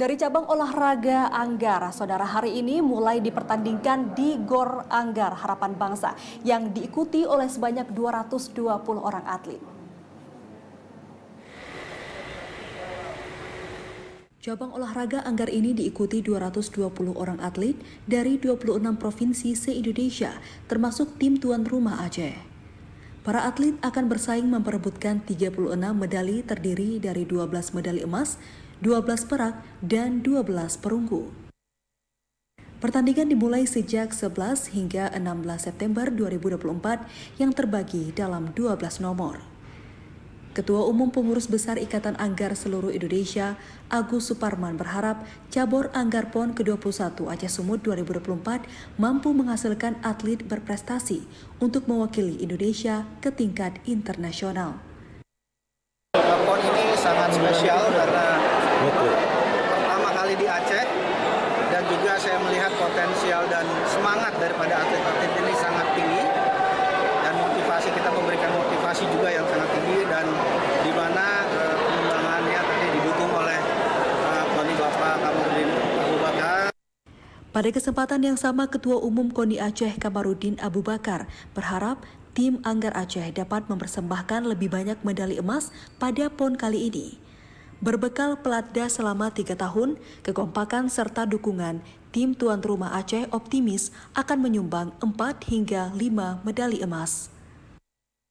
Dari cabang olahraga Anggar, saudara, hari ini mulai dipertandingkan di GOR Anggar Harapan Bangsa yang diikuti oleh sebanyak 220 orang atlet. Cabang olahraga Anggar ini diikuti 220 orang atlet dari 26 provinsi se-Indonesia, termasuk tim tuan rumah Aceh. Para atlet akan bersaing memperebutkan 36 medali terdiri dari 12 medali emas, 12 perak, dan 12 perunggu. Pertandingan dimulai sejak 11 hingga 16 September 2024 yang terbagi dalam 12 nomor. Ketua Umum Pengurus Besar Ikatan Anggar Seluruh Indonesia, Agus Suparman, berharap cabur Anggar PON ke-21 Aceh Sumut 2024 mampu menghasilkan atlet berprestasi untuk mewakili Indonesia ke tingkat internasional. PON ini sangat spesial karena pertama kali di Aceh, dan juga saya melihat potensial dan semangat daripada atlet-atlet ini sangat tinggi, dan motivasi kita memberikan motivasi juga yang sangat tinggi, dan di mana pengembangannya tadi didukung oleh KONI Bapak Kamarudin Abu Bakar. Pada kesempatan yang sama, Ketua Umum KONI Aceh Kamarudin Abu Bakar berharap tim Anggar Aceh dapat mempersembahkan lebih banyak medali emas pada PON kali ini. Berbekal pelatda selama 3 tahun, kekompakan serta dukungan, tim tuan rumah Aceh optimis akan menyumbang 4 hingga 5 medali emas.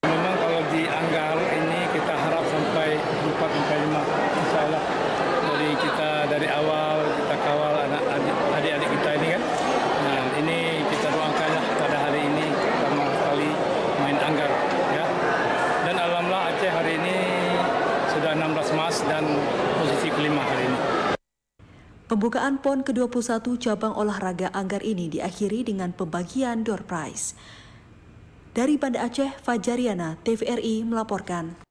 Memang kalau di Anggar ini kita harap sampai 4 sampai 5, insya Allah. Dari awal kita kawal adik-adik kita ini kan. Nah, ini kita doakanlah pada hari ini pertama kali main Anggar, ya. Dan alhamdulillah Aceh hari ini sudah 16 emas dan posisi kelima hari ini. Pembukaan PON ke-21 cabang olahraga Anggar ini diakhiri dengan pembagian door prize. Dari Banda Aceh, Fajariana, TVRI melaporkan.